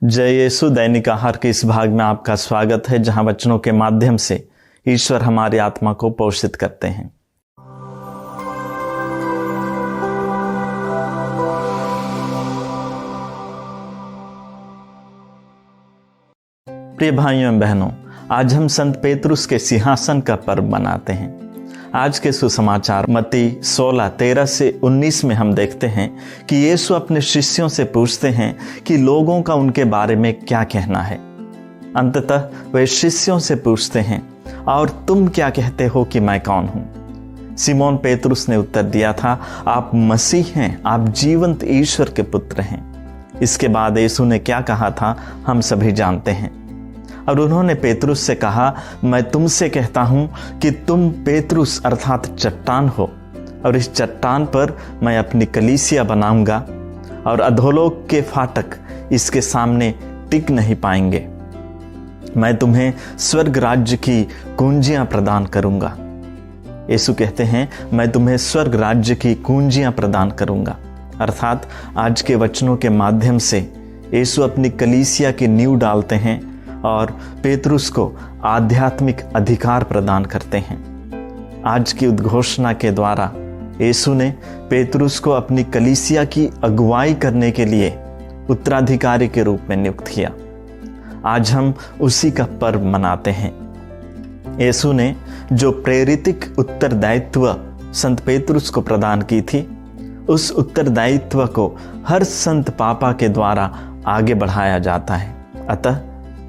जय यीशु दैनिक आहार के इस भाग में आपका स्वागत है, जहां वचनों के माध्यम से ईश्वर हमारी आत्मा को पोषित करते हैं। प्रिय भाइयों एवं बहनों, आज हम संत पेतरुस के सिंहासन का पर्व मनाते हैं। आज के सुसमाचार मत्ती 16:13 से 19 में हम देखते हैं कि यीशु अपने शिष्यों से पूछते हैं कि लोगों का उनके बारे में क्या कहना है। अंततः वे शिष्यों से पूछते हैं, और तुम क्या कहते हो कि मैं कौन हूं? सिमोन पेतरुस ने उत्तर दिया था, आप मसीह हैं, आप जीवंत ईश्वर के पुत्र हैं। इसके बाद यीशु ने क्या कहा था हम सभी जानते हैं। और उन्होंने पेतरुस से कहा, मैं तुमसे कहता हूं कि तुम पेतरुस अर्थात चट्टान हो, और इस चट्टान पर मैं अपनी कलीसिया बनाऊंगा, और अधोलोक के फाटक इसके सामने टिक नहीं पाएंगे। मैं तुम्हें स्वर्ग राज्य की कुंजियां प्रदान करूंगा। यीशु कहते हैं, मैं तुम्हें स्वर्ग राज्य की कुंजियां प्रदान करूंगा। अर्थात आज के वचनों के माध्यम से यीशु अपनी कलीसिया की नींव डालते हैं और पेतरुस को आध्यात्मिक अधिकार प्रदान करते हैं। आज की उद्घोषणा के द्वारा यीशु ने पेतरुस को अपनी कलीसिया की अगुवाई करने के लिए उत्तराधिकारी के रूप में नियुक्त किया। आज हम उसी का पर्व मनाते हैं। यीशु ने जो प्रेरितिक उत्तरदायित्व संत पेतरुस को प्रदान की थी, उस उत्तरदायित्व को हर संत पापा के द्वारा आगे बढ़ाया जाता है। अतः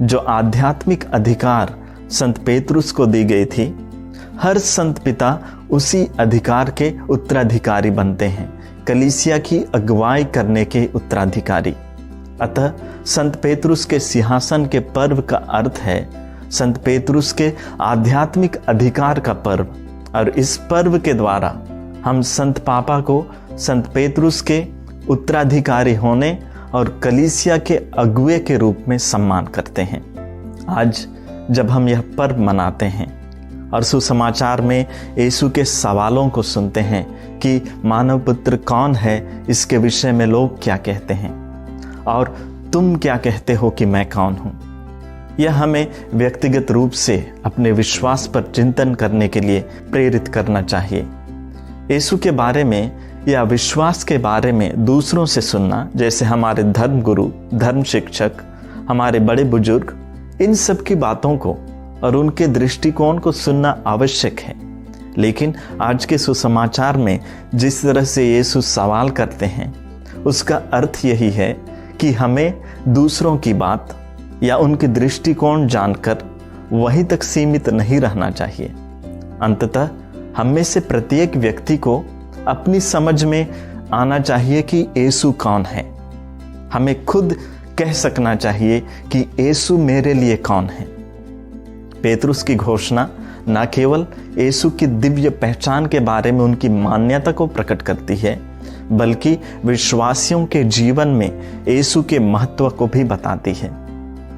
जो आध्यात्मिक अधिकार संत पेतरुस को दी गई थी, हर संत पिता उसी अधिकार के उत्तराधिकारी बनते हैं, कलीसिया की अगुवाई करने के उत्तराधिकारी। अतः संत पेतरुस के सिंहासन के पर्व का अर्थ है संत पेतरुस के आध्यात्मिक अधिकार का पर्व, और इस पर्व के द्वारा हम संत पापा को संत पेतरुस के उत्तराधिकारी होने और कलीसिया के अगुवे के रूप में सम्मान करते हैं। आज जब हम यह पर्व मनाते हैं और सुसमाचार में यीशु के सवालों को सुनते हैं कि मानव पुत्र कौन है, इसके विषय में लोग क्या कहते हैं, और तुम क्या कहते हो कि मैं कौन हूं, यह हमें व्यक्तिगत रूप से अपने विश्वास पर चिंतन करने के लिए प्रेरित करना चाहिए। यीशु के बारे में या विश्वास के बारे में दूसरों से सुनना, जैसे हमारे धर्म गुरु, धर्म शिक्षक, हमारे बड़े बुजुर्ग, इन सब की बातों को और उनके दृष्टिकोण को सुनना आवश्यक है। लेकिन आज के सुसमाचार में जिस तरह से यीशु सवाल करते हैं, उसका अर्थ यही है कि हमें दूसरों की बात या उनके दृष्टिकोण जानकर वहीं तक सीमित नहीं रहना चाहिए। अंततः हम में से प्रत्येक व्यक्ति को अपनी समझ में आना चाहिए कि यीशु कौन है। हमें खुद कह सकना चाहिए कि यीशु मेरे लिए कौन है। पेतरुस की घोषणा न केवल यीशु की दिव्य पहचान के बारे में उनकी मान्यता को प्रकट करती है, बल्कि विश्वासियों के जीवन में यीशु के महत्व को भी बताती है।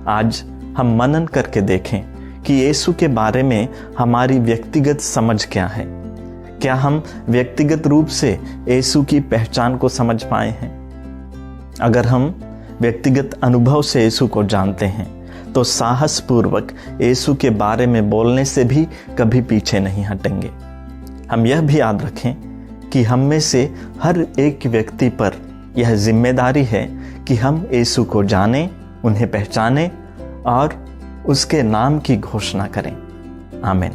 आज हम मनन करके देखें कि यीशु के बारे में हमारी व्यक्तिगत समझ क्या है। क्या हम व्यक्तिगत रूप से यीशु की पहचान को समझ पाए हैं? अगर हम व्यक्तिगत अनुभव से यीशु को जानते हैं, तो साहसपूर्वक यीशु के बारे में बोलने से भी कभी पीछे नहीं हटेंगे। हम यह भी याद रखें कि हम में से हर एक व्यक्ति पर यह जिम्मेदारी है कि हम यीशु को जानें, उन्हें पहचानें और उसके नाम की घोषणा करें। आमीन।